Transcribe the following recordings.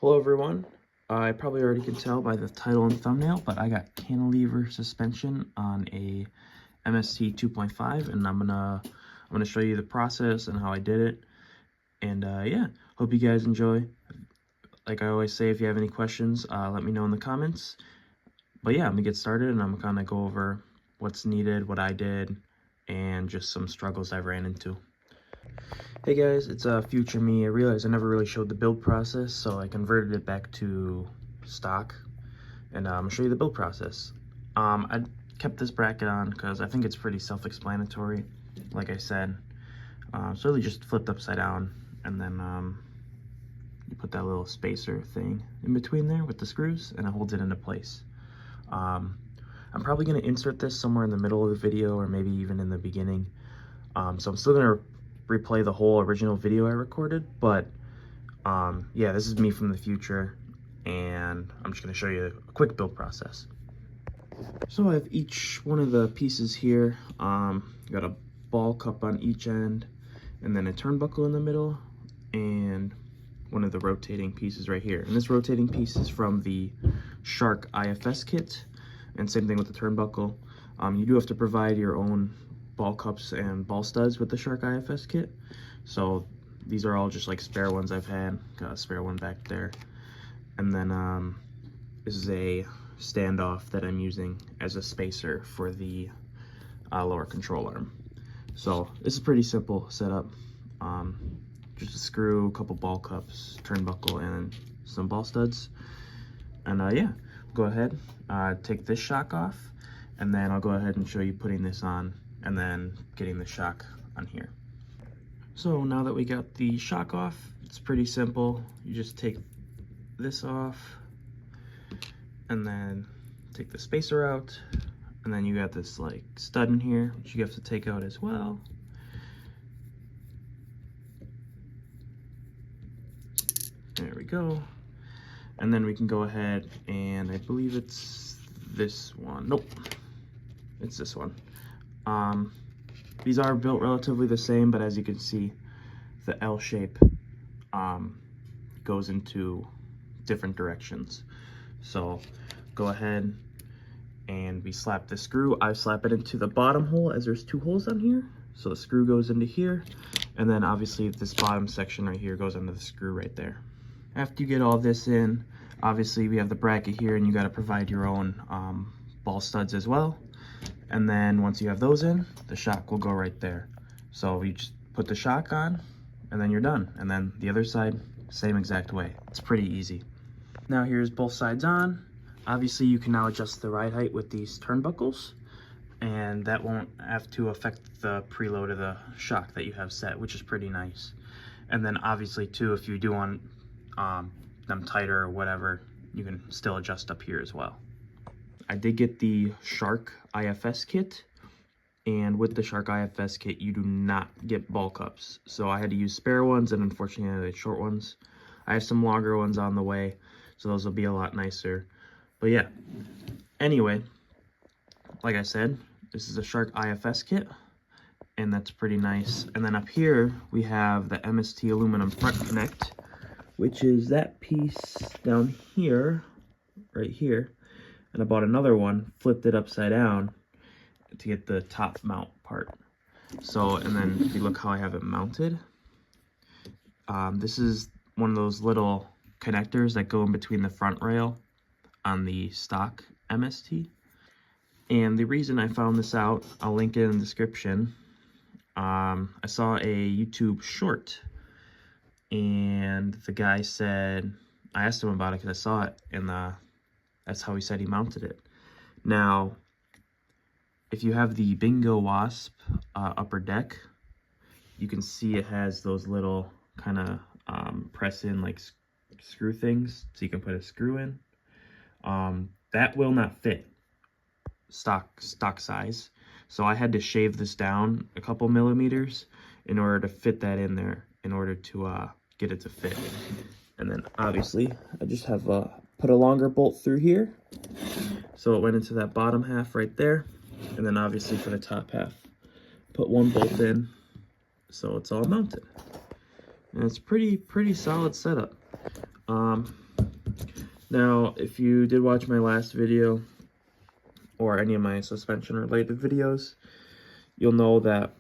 Hello everyone. I probably already can tell by the title and thumbnail, but I got cantilever suspension on a MST 2.5, and I'm gonna show you the process and how I did it. And yeah, hope you guys enjoy. Like I always say, if you have any questions, let me know in the comments. But yeah, I'm gonna get started, and I'm gonna go over what's needed, what I did, and just some struggles I've ran into. Hey guys, it's future me. I realized I never really showed the build process, so I converted it back to stock, and I'm gonna show you the build process. I kept this bracket on because I think it's pretty self-explanatory. Like I said, it's really just flipped upside down, and then you put that little spacer thing in between there with the screws, and it holds it into place. I'm probably gonna insert this somewhere in the middle of the video, or maybe even in the beginning. So I'm still gonna replay the whole original video I recorded, but yeah, this is me from the future, and I'm just going to show you a quick build process. So I have each one of the pieces here. Got a ball cup on each end, and then a turnbuckle in the middle, and one of the rotating pieces right here. And this rotating piece is from the Shark IFS kit, and same thing with the turnbuckle. You do have to provide your own ball cups and ball studs with the Shark IFS kit. So these are all just like spare ones I've had. Got a spare one back there. And then this is a standoff that I'm using as a spacer for the lower control arm. So this is pretty simple setup. Just a screw, a couple ball cups, turnbuckle, and some ball studs. And yeah, go ahead, take this shock off, and then I'll go ahead and show you putting this on and then getting the shock on here. So now that we got the shock off, it's pretty simple. You just take this off and then take the spacer out, and then you got this like stud in here, which you have to take out as well. There we go. And then we can go ahead, and I believe it's this one. Nope, it's this one. These are built relatively the same, but as you can see, the L shape goes into different directions. So go ahead and we slap the screw. I slap it into the bottom hole, as there's two holes on here. So the screw goes into here, and then obviously this bottom section right here goes into the screw right there. After you get all this in, obviously we have the bracket here, and you got to provide your own ball studs as well. And then once you have those in, the shock will go right there. So you just put the shock on, and then you're done. And then the other side, same exact way. It's pretty easy. Now here's both sides on. Obviously you can now adjust the ride height with these turnbuckles, and that won't have to affect the preload of the shock that you have set, which is pretty nice. And then obviously too, if you do want them tighter or whatever, you can still adjust up here as well. I did get the Shark IFS kit, and with the Shark IFS kit, you do not get ball cups. So I had to use spare ones, and unfortunately I had short ones. I have some longer ones on the way, so those will be a lot nicer. But yeah, anyway, like I said, this is a Shark IFS kit, and that's pretty nice. And then up here, we have the MST aluminum front connect, which is that piece down here, right here. And I bought another one, flipped it upside down to get the top mount part. So, and then if you look how I have it mounted, this is one of those little connectors that go in between the front rail on the stock MST. And the reason I found this out, I'll link it in the description. I saw a YouTube short, and the guy said, I asked him about it because I saw it in the, that's how he said he mounted it. Now, if you have the Bingo Wasp upper deck, you can see it has those little kind of press in like screw things, so you can put a screw in. That will not fit stock size, so I had to shave this down a couple millimeters in order to fit that in there, in order to get it to fit. And then obviously I just have put a longer bolt through here, so it went into that bottom half right there. And then obviously for the top half, put one bolt in, so it's all mounted. And it's pretty solid setup. Now, if you did watch my last video or any of my suspension related videos, you'll know that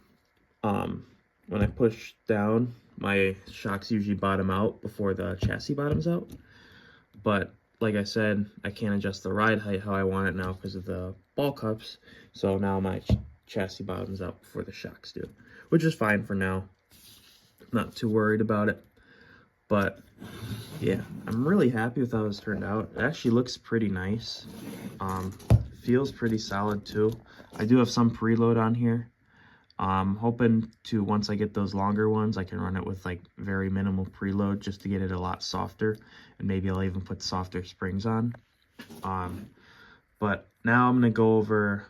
when I push down, my shocks usually bottom out before the chassis bottoms out. But like I said, I can't adjust the ride height how I want it now because of the ball cups. So now my chassis bottoms out before the shocks do, which is fine for now. Not too worried about it. But yeah, I'm really happy with how this turned out. It actually looks pretty nice. Feels pretty solid too. I do have some preload on here. I'm hoping to, once I get those longer ones, I can run it with like very minimal preload just to get it a lot softer, and maybe I'll even put softer springs on. But now I'm gonna go over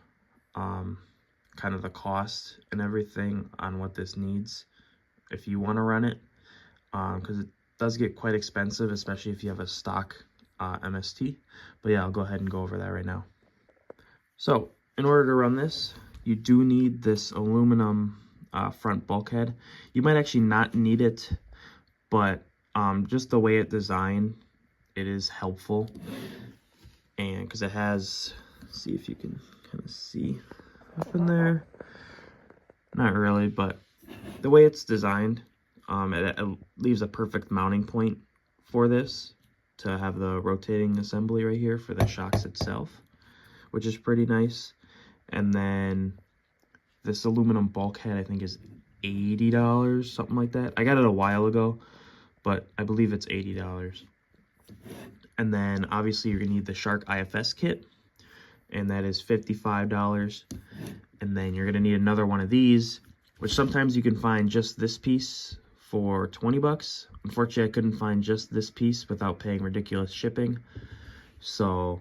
kind of the cost and everything on what this needs if you want to run it, because it does get quite expensive, especially if you have a stock MST. But yeah, I'll go ahead and go over that right now. So in order to run this, you do need this aluminum front bulkhead. You might actually not need it, but just the way it's designed, it is helpful. And because it has, see if you can kind of see up in there. Not really, but the way it's designed, it leaves a perfect mounting point for this to have the rotating assembly right here for the shocks itself, which is pretty nice. And then this aluminum bulkhead, I think, is $80, something like that. I got it a while ago, but I believe it's $80. And then obviously you're gonna need the Shark IFS kit, and that is $55. And then you're gonna need another one of these, which sometimes you can find just this piece for 20 bucks. Unfortunately, I couldn't find just this piece without paying ridiculous shipping. So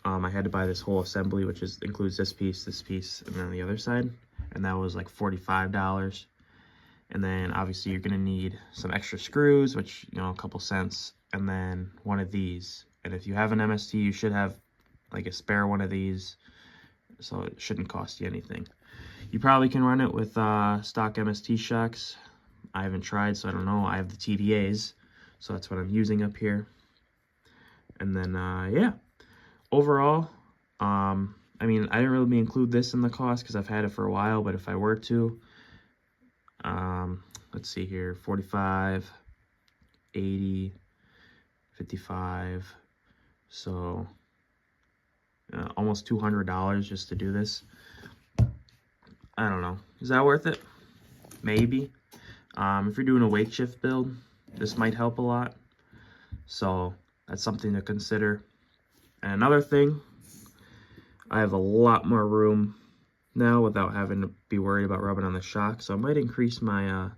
I had to buy this whole assembly, which includes this piece, and then the other side. And that was like $45. And then obviously you're gonna need some extra screws, which, you know, a couple cents, and then one of these. And if you have an MST, you should have like a spare one of these, so it shouldn't cost you anything. You probably can run it with stock MST shocks. I haven't tried, so I don't know. I have the TVAs, so that's what I'm using up here. And then yeah, overall, I mean, I didn't really include this in the cost because I've had it for a while, but if I were to, let's see here, 45, 80, 55, so almost $200 just to do this. I don't know. Is that worth it? Maybe. If you're doing a wake shift build, this might help a lot. So that's something to consider. And another thing, I have a lot more room now without having to be worried about rubbing on the shock. So I might increase my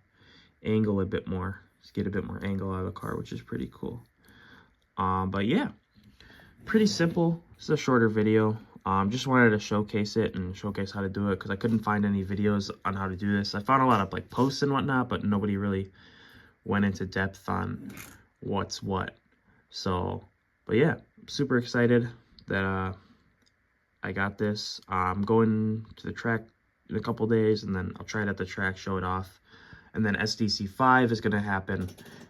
angle a bit more. Just get a bit more angle out of the car, which is pretty cool. But yeah, pretty simple. It's a shorter video. Just wanted to showcase it and showcase how to do it because I couldn't find any videos on how to do this. I found a lot of like posts and whatnot, but nobody really went into depth on what's what. So, but yeah, super excited that I got this. I'm going to the track in a couple days, and then I'll try it at the track, show it off. And then SDC5 is going to happen,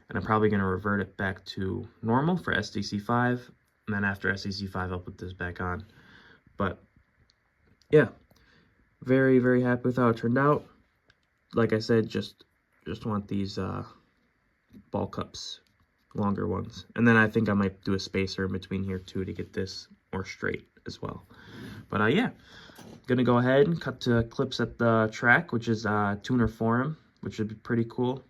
and I'm probably going to revert it back to normal for SDC5. And then after SDC5, I'll put this back on. But yeah, very, very happy with how it turned out. Like I said, just want these ball cups, longer ones. And then I think I might do a spacer in between here too to get this more straight as well. But yeah, gonna go ahead and cut to clips at the track, which is Tuner Forum, which would be pretty cool.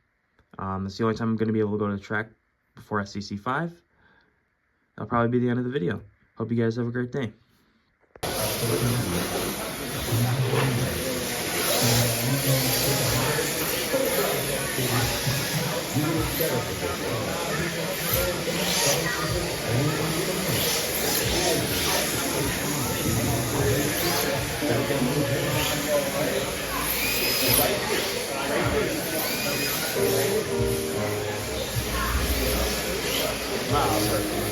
That's the only time I'm gonna be able to go to the track before SDC5. That'll probably be the end of the video. Hope you guys have a great day. Wow.